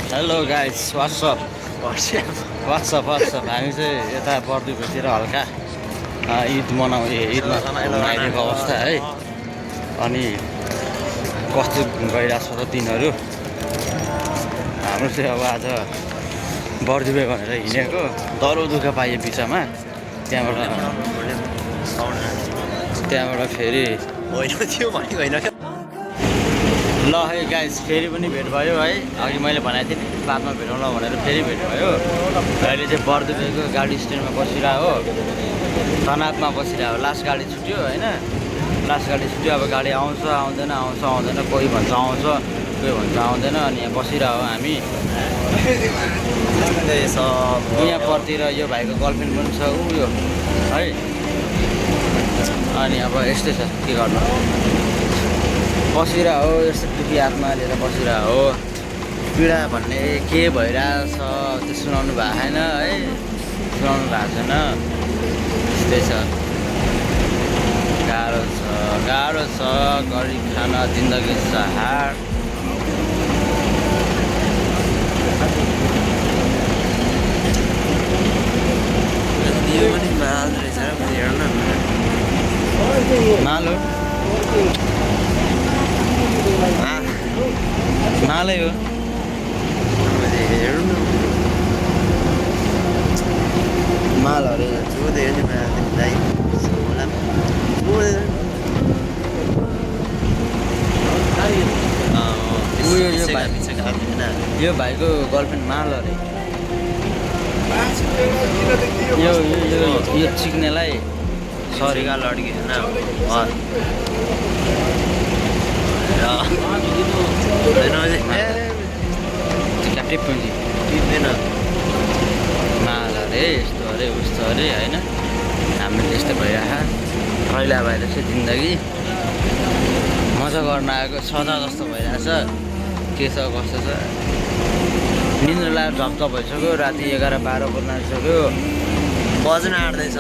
Hello guys WhatsApp हामी चाहिँ यता बर्दियोतिर हल्का ईद ईदमा घुमाइदिएको अवस्था है। अनि कस्तो गइरहेको छ त दिनहरू। हाम्रो चाहिँ अब आज बर्दियो भनेर हिँडेको दह्रो दुःख पाइयो बिचमा। त्यहाँबाट फेरि ल है गाइस फेरि पनि भेट भयो है। अघि मैले भनेको थिएँ नि बादमा भेटौँला भनेर फेरि भेट भयो। अहिले चाहिँ बर्दियोको गाडी स्ट्यान्डमा बसिरहेको हो, तनावमा बसिरहेको। लास्ट गाडी छुट्यो होइन, लास्ट गाडी छुट्यो। अब गाडी आउँछ आउँदैन कोही भन्छ आउँछ कोही भन्छ आउँदैन। अनि यहाँ बसिरहेको हामी। यहाँपट्टि यो भाइको गर्लफ्रेन्ड पनि छ उयो है। अनि अब यस्तै छ के गर्नु, बसिरह हो। यस्तो दुखी आत्मा लिएर बसिरह हो। पीडा भन्ने के भइरहेछ त्यो सुनाउनु भएको छैन है, सुनाउनु भएको छैन। त्यस्तै छ, गाह्रो छ गरिब खान जिन्दगी सहार। माल हो, मालै हो। माल अरे यो भाइको गर्लफ्रेन्ड माल अरे। यो चिक्नेलाई सरीका लड्की होइन क्याप्टिभ पनि टिप्दैन। माल अरे यस्तो अरे उस्तो अरे होइन। हामीले यस्तो भइरहेको पहिला भएर चाहिँ जिन्दगी मजा गर्न आएको सदा जस्तो भइरहेछ। के छ कस्तो छ, निन्द्रा लाएर झप्प भइसक्यो। राति 11-12 बज्न आइसक्यो, बज्न आँट्दैछ।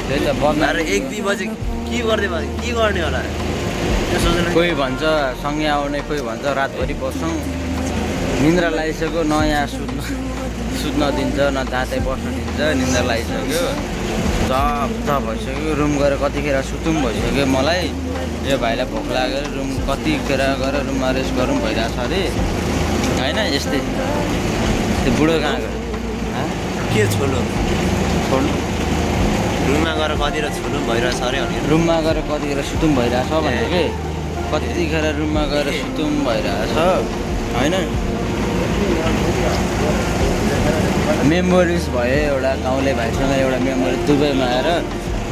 त्यही त बज्न 1-2 बजे के गर्ने होला कोही भन्छ सँगै आउने, कोही भन्छ रातभरि बस्छौँ। निन्द्रा लगाइसक्यो, न यहाँ सुत्न दिन्छ न जाँदै बस्न दिन्छ। निन्द्रा लगाइसक्यो, झप्प भइसक्यो। रुम गएर कतिखेर सुतौँ भइसक्यो मलाई। यो भाइलाई भोक लागेर रुम कतिखेर गएर रुममा रेस्ट गरौँ भइरहेछ अरे होइन। यस्तै त्यो बुढो कहाँ गयो के छोड्नु छोड्नु, रुममा गएर कतिखेर छुनु भइरहेछ अरे। रुममा गएर कतिखेर सुतौँ भइरहेछ भनेको कि कतिखेर रुममा गएर सुतौँ भइरहेछ होइन। मेमोरिज भयो एउटा गाउँले भाइसँग, एउटा मेमोरी दुबईमा आएर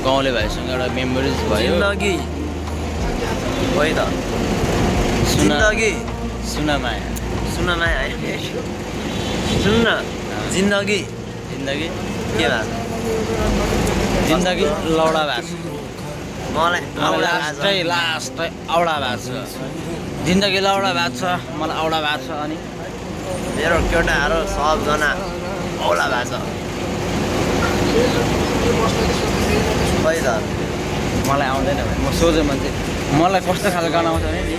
गाउँले भाइसँग एउटा मेमोरिज भयो। जिन्दगी होइ त जिन्दगी सुनामाया सुन्न जिन्दगी के भएको जिन्दगी लौडा भएको छ मलाई लास्टै औडा भएको छ। जिन्दगी लौडा भएको छ, मलाई औडा भएको छ। अनि मेरो केटाहरू सबजना औला भएको छ। खै त मलाई आउँदैन भने म सोझो मान्छे। मलाई कस्तो खालको गाना आउँछ भने नि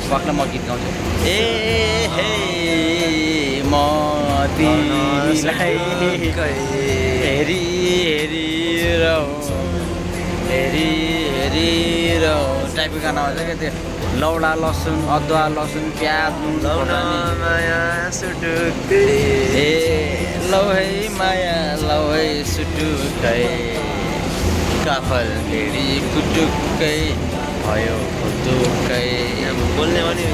पक्क म गीत गाउँछु। ए हे म तिमीलाई हेरी टाइपको गाना आउँछ क्या। त्यो लौडा लसुन अदुवा लसुन प्याज ए लौ है माया लौ है सुटुकै काफल फेरि कुटुक्कै भयो कुटुक्कै। बोल्ने पनि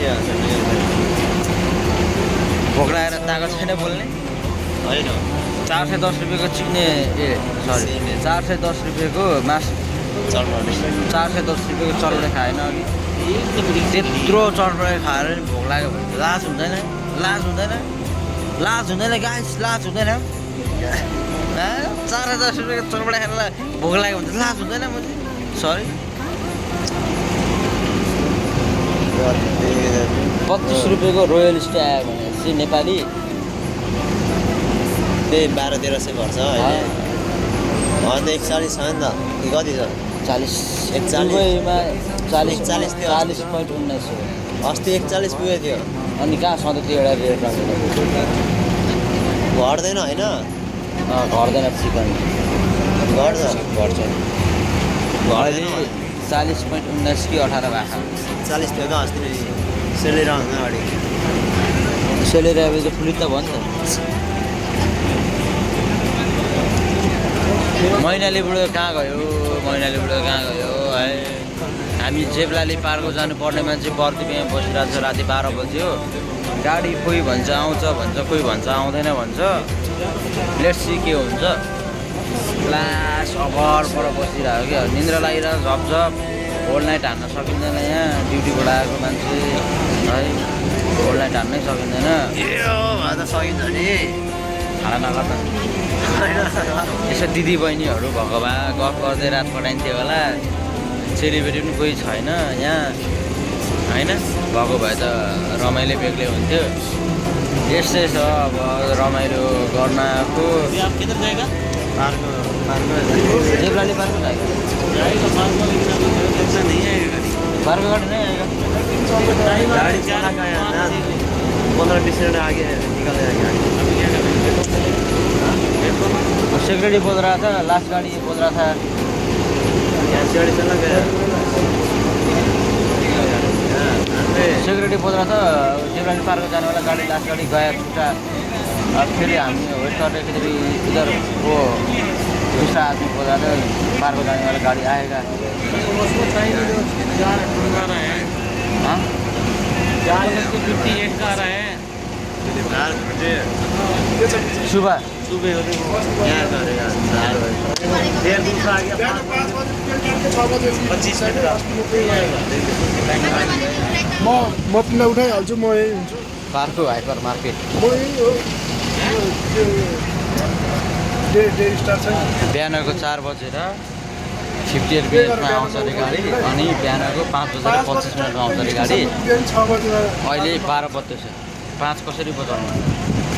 भोक लागेर तागत छैन बोल्ने होइन। 410 रुपियाँको चिक्ने 410 रुपियाँको मासु 410 रुपियाँको चलडे खाएन अघि। त्यत्रो चलडे खाएर नि भोक लाग्यो भने लाज हुँदैन गाइस, लाज हुँदैन। 410 रुपियाँको चलडे खाएर भोक लाग्यो भने लाज हुँदैन। म सरी 32 रुपियाँको रोयल स्टे आयो भनेपछि नेपाली त्यही 1200-1300 पर्छ अहिले। 140 छ नि त कि कति छ? 40 41 दुबईमा 40 41 थियो। 40.19 अस्ति 41 पुगेको थियो। अनि कहाँ सधैँ त्यो एउटा रेट राखेको घट्दैन होइन घट्दैन चिकन घट्छ अहिले 40.19 कि 18 भएको 40 थियो त अस्ति नै सेलेर आउँदा अगाडि सेलेर अब त फुली त भन्छ मैनाली बुढो कहाँ गयो है हामी जेब्लाली पार्कको जानुपर्ने मान्छे बर्दिपीमा बसिरहेको छ राति 12 बज्यो गाडी कोही भन्छ आउँछ भन्छ कोही भन्छ आउँदैन भन्छ लेट्स सी के हुन्छ क्लास अभर पर बसिरहेको क्या निन्द्रा लागिरहेको झपझप होल नाइट हान्न सकिँदैन यहाँ ड्युटीबाट आएको मान्छे है होल नाइट हान्नै सकिँदैन सकिन्छ नि खाना नगर्दा यसो दिदी बहिनीहरू भएको भए गफ गर्दै रात पठाइन्थ्यो होला चेलीबेटी पनि कोही छैन यहाँ होइन भएको भए त रमाइलो बेग्लै हुन्थ्यो यस्तै छ अब रमाइलो गर्न आएको देवलाली पार्क जाएगा पार्क गाड़ी नहीं आएगा गाड़ी चला गया ना 15-20 मिनट आगे निकल जाएगा सेक्रेटरी बोल रहा था लास्ट गाड़ी बोल रहा था यहाँ से गाड़ी चला गया सेक्रेटरी बोल रहा था देवलाली पार्क जाने वाला गाड़ी लास्ट गाड़ी गया छुट्टा अब फिर हम वेट कर रहे थे कि इधर वो दूसरा आदमी बोल रहा था पार्क को जाने वाला गाड़ी आएगा हाँ 4:58 का आ रहा है सुबह यहाँ करेगा फिर दूसरा आ गया 25 मिनट का म तिमीलाई उठाइहाल्छु म यही हुन्छु पार्क हाइपर मार्केट म यही हो डे स्टार छ बिहानको 4 बजेर 58 मिनटमा आउँछ अरे गाडी अनि बिहानको 5:25 आउँछ अरे गाडी बिहान 6 बजेमा अहिले 12 बज्दैछ 5 कसरी बजाउनु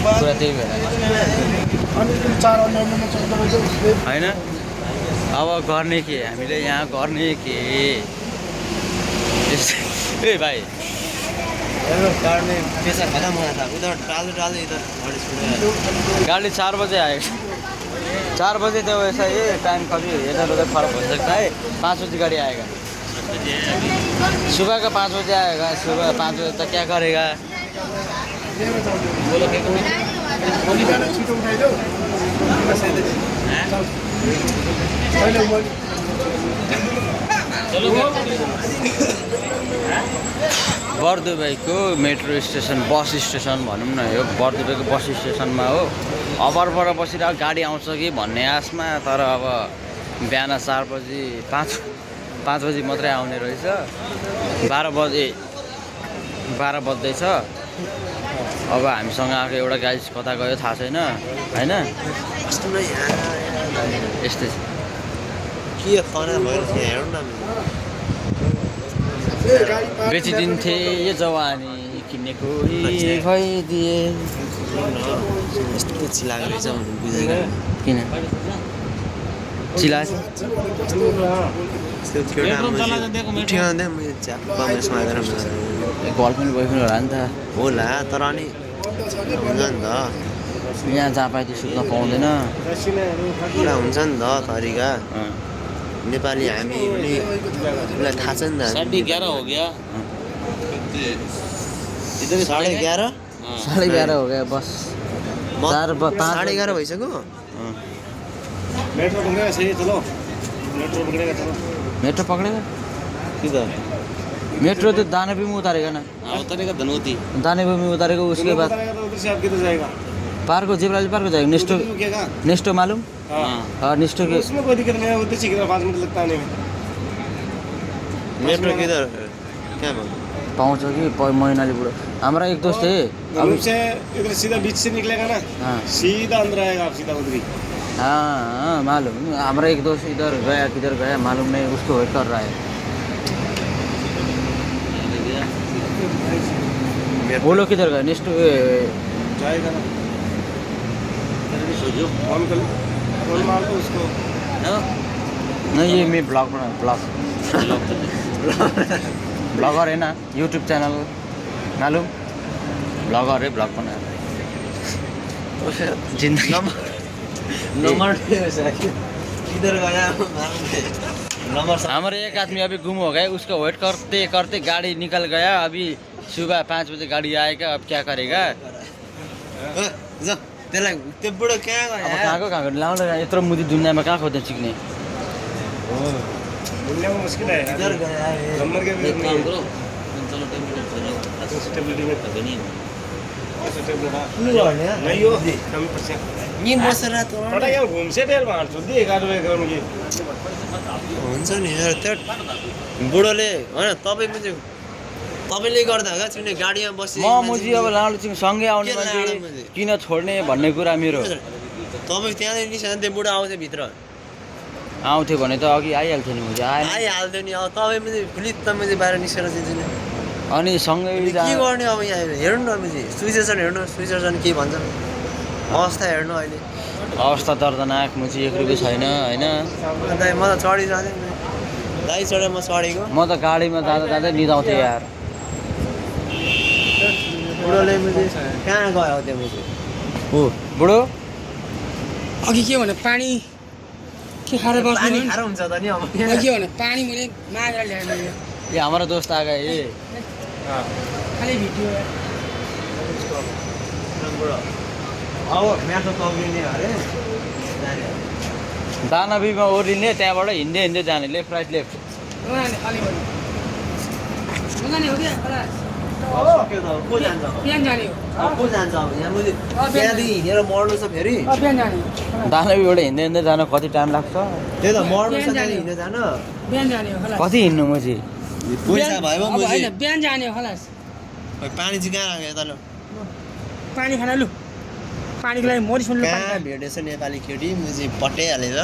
पुरा त्यही भएर अनि 4 अन्य चल्दै होइन अब गर्ने के हामीले यहाँ गर्ने के ए भाइ काट्ने पैसा खत्म हुआ था उधर डाल इधर गाड़ी 4 बजे आएगा 4 बजे तो वैसा ये टाइम कभी इधर उधर फर्क हो सकता है 5 बजे गाड़ी आएगा सुबह का 5 बजे आएगा सुबह 5 बजे तक क्या करेगा छिटो उठाइदेऊ बर्दुबाईको मेट्रो स्टेसन बस स्टेसन भनौँ न यो बर्दुबाईको बस स्टेसनमा हो अभरपर बसिरहेको गाडी आउँछ कि भन्ने आशमा तर अब बिहान 4 बजी 5 बजी मात्रै आउने रहेछ 12 बज्दैछ अब हामीसँग आएको एउटा गाडी कता गयो थाहा छैन होइन यस्तै के खाना भएर हेरौँ न बेचिदिन्थे यो जवानी किन्ने कोही खैदिए यस्तो चिलाएको रहेछ भनेर बुझेको किन चिला उठ्याउँदै मैले च्याप्पा यसमा आएर गर्लफ्रेन्ड बोयफ्रेन्ड होला नि त होला तर अनि हुन्छ नि त यहाँ जहाँ पाए त्यो सुत्न पाउँदैन पुरा हुन्छ नि त तरिका नेपाली हामी पनि उसलाई थाहा छ नि त 11:30 हो गया 11:30 11:30 हो गया बस 11:30 भइसक्यो मेट्रो पकड़ेगा सही चलो मेट्रो पकड़ेगा चलो मेट्रो पकड़ेगा किधर मेट्रो तो दानवी में उतारेगा ना उतरेगा धनौती दानवी में उतारेगा उसके बाद उधर से आप किधर जाएगा पार्क को जेबराली पार्क को जाएगा नेस्टो मालूम हाँ नेस्टो के उसमें कोई दिक्कत नहीं है उधर से किधर 5 मिनट लगता है आने में मेट्रो किधर क्या पाउँछ कि मैनाली बुढो हमारा एक दोस्त है धनुष से इधर सीधा बीच से निकलेगा ना हाँ सीधा अंदर आएगा आप सीधा उधर ही हाँ मालूम हमारा एक दोस्त इधर गया किधर गया मालूम नहीं उसको वेट कर रहा है वो लोग किधर गए नेक्स्ट जाएगा ना फोन मार दो उसको नहीं ये मैं ब्लॉग बना ब्लॉगर है ना यूट्यूब चैनल मालूम भ्लगरै भ्लग बनाएर जिन्दगी नंबर किधर गया नंबर हमारे एक आदमी अभी गुम हो गए उसका वेट करते करते गाड़ी निकल गया अभी सुबह 5 बजे गाड़ी आएगा अब क्या करेगा त्यसलाई त्यो बुढो कहाँ अब गयो कहाँको लाउनु यत्रो मुदी दुनियाँमा कहाँ खोज्दै सिक्ने दुनिया में मुश्किल है किधर गया है नंबर के भी नहीं है नहीं हो कम पर्सेंट नि बसेर त थोड़ा यहाँ घूम से डेढ़ बार तो दिए 11 बजे करूँ ये हुन्छ नि यार त्यो बुढोले होइन तपाईँ पनि तपाईँले गर्दा क्या चिने गाडीमा बसी म मुजी अब लालुचिङ सँगै आउने के मान्छे लाडो मुजी? किन छोड्ने भन्ने कुरा मेरो तपाईँ त्यहाँदेखि निस्कँदा त्यो बुढो आउँछ भित्र आउँथ्यो भने त अघि आइहाल्थ्यो नि मुजी आएन आइहाल्थ्यो नि अब तपाईँ पनि फ्लिट त मैले बाहिर निस्केर दिन्छु नि अनि सँगै के गर्ने अब यहाँ हेर्नु न मैले सुइसेसन हेर्नु सुइसेसन के भन्छ अवस्था हेर्नु अहिले अवस्था दर्दनाक मुजी 1 रुपियाँ छैन होइन अन्त म त चढिजाँदै दाइ चढेर म चढेको म त गाडीमा जाँदा जाँदै निदाउँथेँ यार बुढोले मैले कहाँ गयो त्यो मैले हो बुढो अघि के भने पानी के खाएर पानी बस्नु खाएर हुन्छ त नि अब के भने पानी मैले मागेर ल्याएँ ये हमारा दोस्त आ गए ये खालि भिडियो अब म्याथ तग्लिने अरे दानवीमा ओर्लिने त्यहाँबाट हिँड्दै हिँड्दै जाने लेफ्ट राइट लेफ्ट खालि हो क्या सक्यो त को जान्छ बिहान जाने हो अब को जान्छ अब यहाँ मैले त्यहाँदेखि हिँडेर मर्नु छ फेरि बिहान जाने दानवीबाट हिँड्दै हिँड्दै जान कति टाइम लाग्छ त्यही त मर्नु छ त्यहाँदेखि हिँडेर जान बिहान जाने हो खलास कति हिँड्नु मुजी पैसा भयो अब होइन बिहान जाने हो खलास पानी चाहिँ कहाँ राख्यो त ल पानी खाना लु पानीको लागि मोरी सुन्नु कहाँ भेटेछ नेपाली केटी मुजी पटाइहालेछ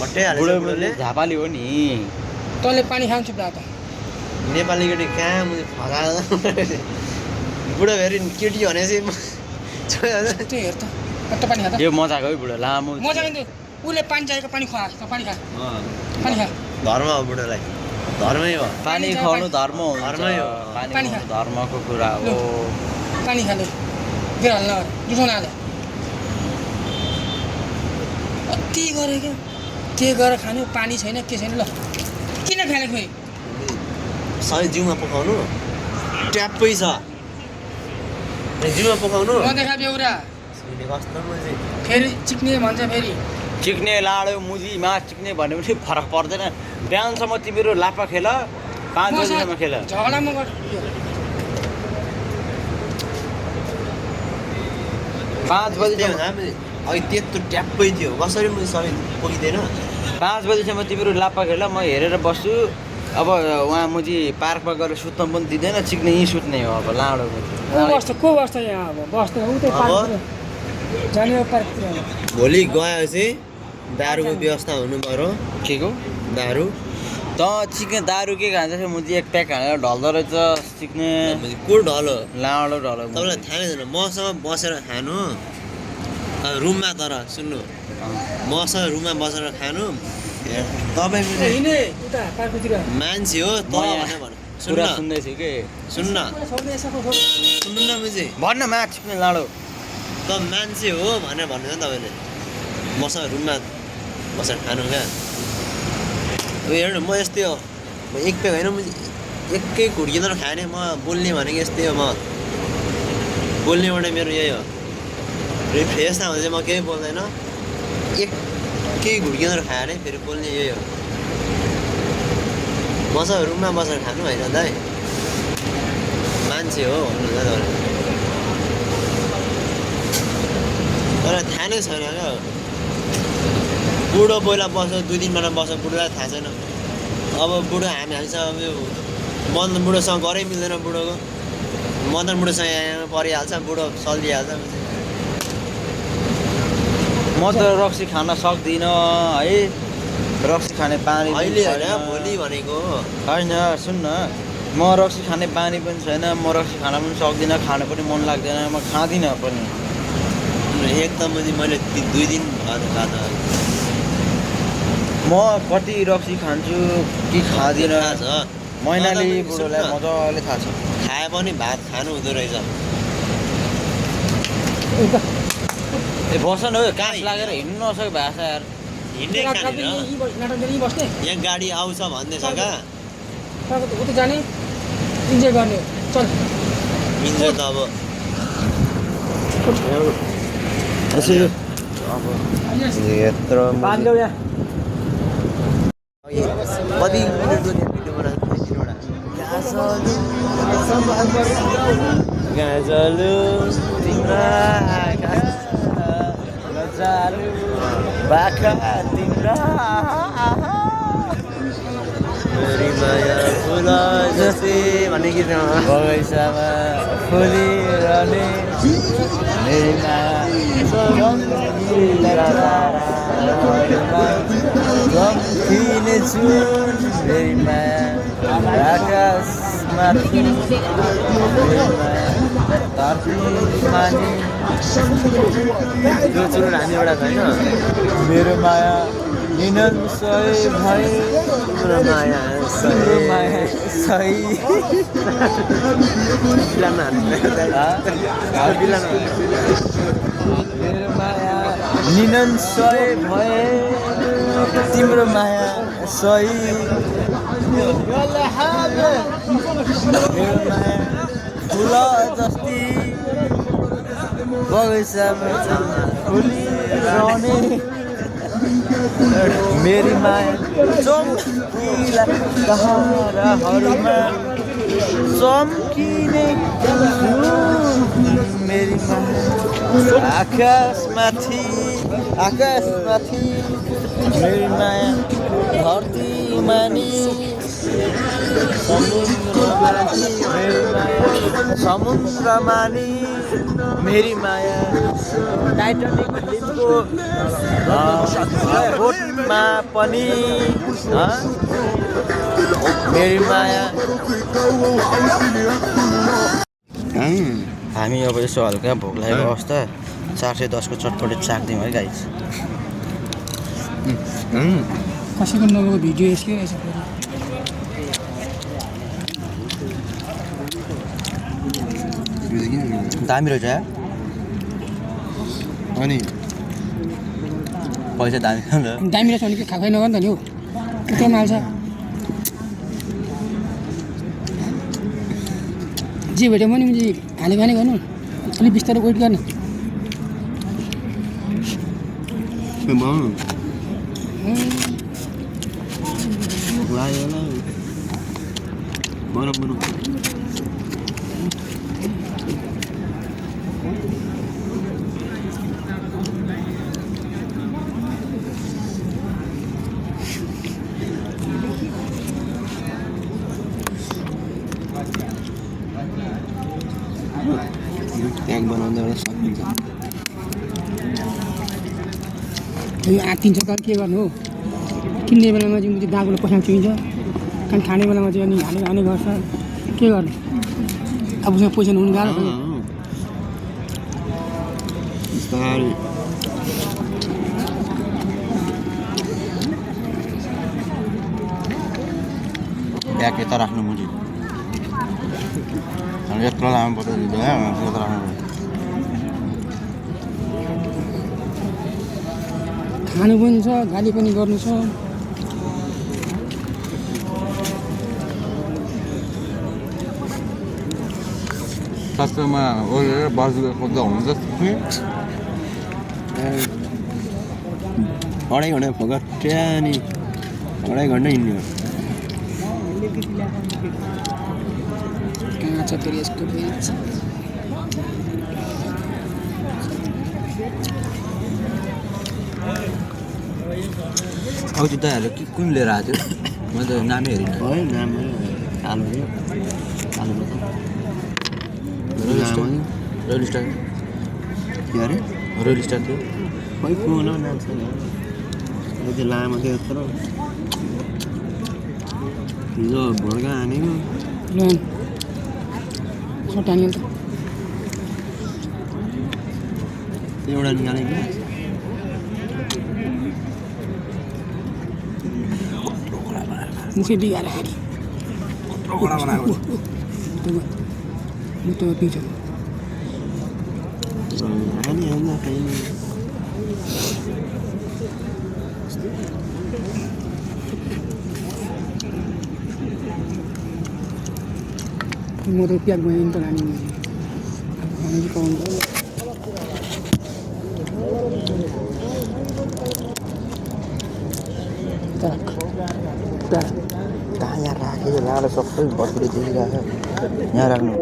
पटाइहालेछ बुढो बुढोले झापाली हो नि तँले पानी खान्छ प्रा त नेपाली केटी कहाँ मुजी फगा बुढो फेरि केटी भनेपछि त्यो हेर त कत्तो पानी खा त यो मजाको है बुढो लामो मजा नि उसले पानी चाहिएको पानी खुवा पानी खा पानी खा धर्म हो बुढोलाई धर्मै हो पानी खुवाउनु धर्म हुन्छ धर्मै हो। पानी पानी खुवाउनु खा। धर्मको कुरा हो पानी खाले फेरि हाल्न दुखाउन हाले अति गरे क्या के गरेर खानु पानी छैन के छैन ल किन खाने खोइ सबै जिउमा पकाउनु ट्याप्पै छ जिउमा पकाउनु नदेखा बेउरा कस्तो मुजी फेरि चिक्ने भन्छ फेरि चिक्ने लाडो मुजी मास चिक्ने भन्यो भने फरक पर्दैन बिहानसम्म तिमीहरू लापा खेल 5 बजीसम्म खेल झगडामा गर 5 बजीसम्म अघि त्यत्रो ट्याप्पै थियो कसरी मैले सबै पुगिँदैन 5 बजीसम्म तिमीहरू लापा खेल म हेरेर बस्छु अब उहाँ मुजी पार्कमा गएर सुत्न पनि दिँदैन चिक्ने यहीँ सुत्ने हो अब लाडो को बस्छ यहाँ अब बस्दैन उतै अब? पार्कतिर जाने हो पार्कतिर भोलि गएपछि दारूको व्यवस्था हुनु पर्यो के को दारू त चिक्ने दारू के खान्छ मुजी एक प्याक हालेर ढल्दो रहेछ चिक्ने को ढलो लाडो ढलो तपाईँलाई थाहा नै छैन मसँग बसेर खानु रुममा तर सुन्नु मसँग रुममा बसेर खानु तपाईँ पनि हिँडे उता पार्कतिर मान्छे हो त म यहाँ भने भन कुरा सुन्न सुन्दैछु कि सुन्न छोड्ने सफा सुन्नु न मुझे भन्न मा चिक्ने लाडो त मान्छे हो भनेर भन्नु न तपाईँले मसँग रुममा बसेर खानु क्या हेर्नु म यस्तै हो म एक पेक होइन म एकै घुड्किँदैन खाएँ नि म बोल्ने भनेको यस्तै हो म बोल्ने एउटा मेरो यही हो फ्रेस नहुँदा चाहिँ म केही बोल्दैन एकै घुड्किँदैन खाएँ अरे फेरि बोल्ने यही हो मसँग रुममा बसेर खानु होइन दाइ मान्छे हो भन्नुहुन्छ तपाईँले तर थाहा नै छैन क्या बुढो पहिला बस्छ 2-3 महिना बस्छ बुढोलाई थाहा छैन अब बुढो हामीसँग अब यो मदन बुढोसँग गरै मिल्दैन बुढोको मदन बुढोसँग यहाँ परिहाल्छ बुढो सल्दिहाल्छ म त रक्सी खान सक्दिनँ है रक्सी खाने बानी पनि अहिले छैन। होइन भोलि भनेको होइन सुन्न म रक्सी खाने बानी पनि छैन म रक्सी खान पनि सक्दिनँ खान पनि मन लाग्दैन म खाँदिनँ पनि एकदम मैले 2 दिन खाँदा म कति रक्सी खान्छु कि खाँदिनँ थाहा छ मैनाली मलाई पनि बुढोलाई सुन्न। मजाले थाहा छ खाए पनि भात खानु हुँदो रहेछ ए बस न हो कास लागेर हिँड्नु नसक्यो भाषा यार हिँड्ने कहाँनिर नाटक बस्ने यहाँ गाडी आउँछ भन्दैछ क्या उता जाने इन्जोय गर्ने चल इन्जोय त अब यत्रो कति मिनटको भिडियो बनाएको गाजलु तिम्रा गजालु बाखा तिम्रा मेरी माया फुल जस्तै भन्ने गीत बगैँचामा फुलिरहने मेरी माया गम्फिने जुन मेरी माया आकाशमाथि मेरी माया धरती मानि त्यो चुरुन हामी एउटा छैन मेरो माया निनन सय भए तिम्रो माया मेरो माया सही बिलामा मेरो माया निनन सय भए तिम्रो माया सही मेरो माया फुल जस्ती बगैँचामा फुलिरहने मेरी माया चम्किला धाराहरूमा चम्किने मेरी माया आकाशमाथि मेरी माया धरतीमा नि समुद्रमा नि मेरी माया टाइटानिक फिल्मको बोटमा पनि मेरी माया हामी अब यसो हल्का भोक लागेको अवस्था 410 को चटपटे चाख्दिउँ है गाइस कसैको नगएको भिडियो यसकै रहेछ दामी रहेछ यार अनि पैसा दामी छ नि दामी रहेछ भने खाखै नगर्नु त नि हौ उता माल्छ जे भेट्यो भने हाने खाने गर्नु अलिक बिस्तारै वेट गर्ने ट्याग बनाउँदा एउटा सकिन्छ यो आत्तिन्छ त के गर्नु हो किन्ने बेलामा चाहिँ त्यो दागोले पछाडि चुइन्छ कारण खाने बेलामा चाहिँ अनि हाने गर्छ के गर्नु आफूसँग पैसा हुनु गाह्रो छ ब्याग यता राख्नु मुजी यत्रो लामो पठाइदिँदा यता राख्नु खानु पनि छ गाली पनि गर्नु छ सस्तोमा ओरेर बाजुको खोज्दा हुन्छ 2.5 घन्टा फगट नि 2.5 घन्टा हिँड्ने हो कहाँ छ फेरि यसको बेच अब त्यो दाइहरूले कुन लिएर आएको थियो मैले त नामै हेरिनँ है नाम आलु रोयल स्टार के अरे रोयल स्टार थियो खै पुग्न नाम छैन त्यो लामो थियो यत्रो हिजो भड्का हानेको सटानी त एउटा निकालेको मुखै बिगाएर फेरि त पिउँछ अनि आउँदा फेरि म त प्याक भयो नि त लाने खानु पाउँछ कहाँ यहाँ राखेको लाएर सबै बस्दै देखिरहेको यहाँ राख्नु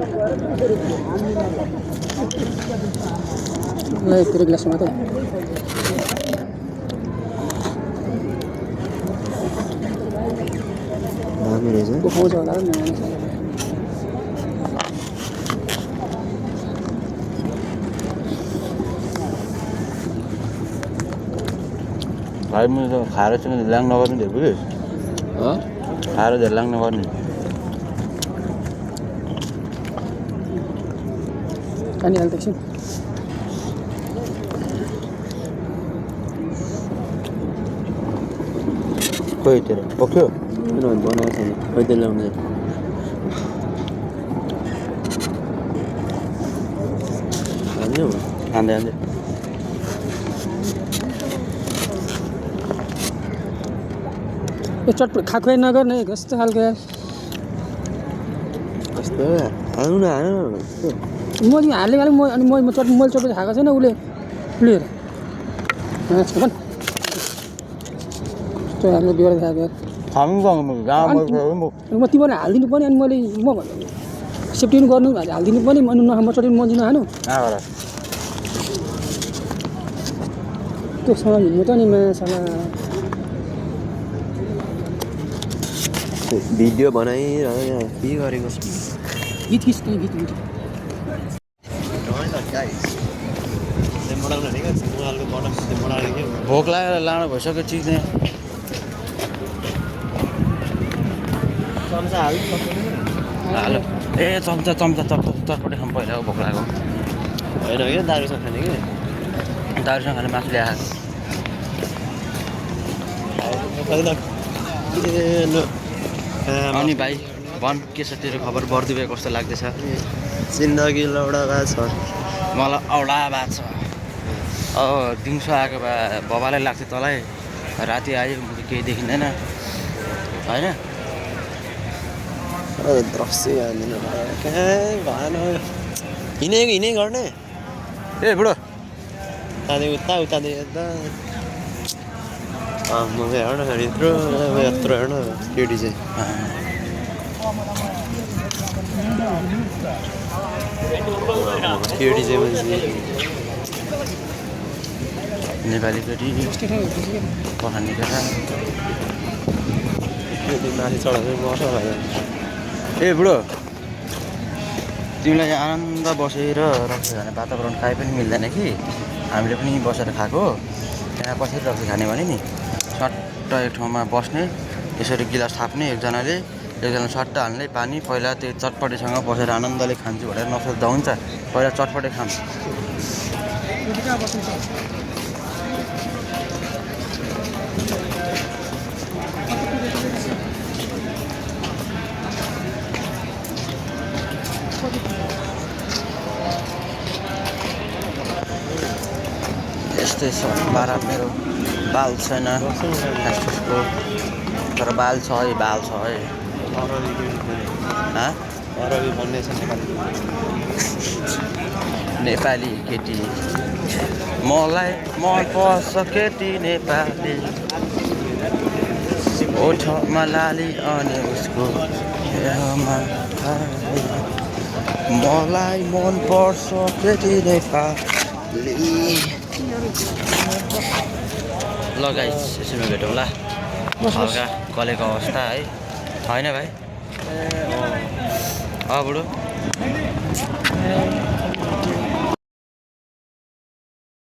ल तेरो ग्लासमा त दामी रहेछ पाउँछ होला भाइ मैले त खाएर चाहिँ ल्याङ नगर्नु थियो बुझिस् खाएर धेरै ल्याङ नगर्ने पानी हाल्दै एकछिन खोइ तेरो पोख्यो किनभने बनाएको छैन खोइ त ल्याउने हाल्ने हो हान्दै हान्दै यो चटपट खाएको नगर्ने कस्तो खालको कस्तो हाल्नु न हाल्नु न म हाल्ने खाले म अनि मैले चटपट खाएको छैन उसले लिएर कस्तो खालको बिगार खाएको खानु पाउनु गाउँमा म तिमीलाई हालिदिनु पनि अनि मैले म सेफ्टी पनि गर्नु हालिदिनु पनि अनि म चटनी मन्दिनु हानु त्योसँग हिँड्नु त नि माछामा भिडियो बनाइरह के गरेको गीत खिच त्यही गीत भोक लागेर लानु भइसक्यो चिज नै हालो ए चम्चा चटपटे खानु पहिला भोक लागेको होइन कि दारूसँग खाने कि दारूसँग खाने मासु ल्याएको अनि भाइ भन् के छ तेरो खबर बर्दिबे कस्तो लाग्दैछ जिन्दगी लौडा भएको छ मलाई औडा भएको छ दिउँसो आएको भए बबालाई लाग्थ्यो तँलाई राति आयो केही देखिँदैन होइन द्रक्सी हाल्दिनु कहाँ भएन हिँडे गर्ने ए बुढो उतादेखि उतादेखि यता म हेर्न यत्रो हेर्न केटी चाहिँ केटी चाहिँ मान्छे नेपाली केटी पखानी केटा माथि चढाउँदै बस्छ ए बुढो तिमीलाई यहाँ आनन्द बसेर रक्सी खाने वातावरण काहीँ पनि मिल्दैन कि हामीले पनि बसेर खाएको त्यहाँ कसरी रक्सी खाने भने नि सट्ट एक ठाउँमा बस्ने यसरी गिलास थाप्ने एकजनाले सट्ट हाल्ने पानी पहिला त्यो चटपटेसँग बसेर आनन्दले खान्छु भनेर नसोच्दा हुन्छ पहिला चटपटे खान्छ यस्तै छ बारा मेरो बाल छैन खासको तर बाल छ है अरबी भन्ने छ नेपाली केटी मलाई मन पर्छ केटी नेपाली ओठमा लाली अनि उसको मलाई मन पर्छ केटी नेपाली ल गाइस यसरी भेटौँला हल्का गलेको अवस्था है होइन भाइ बुढो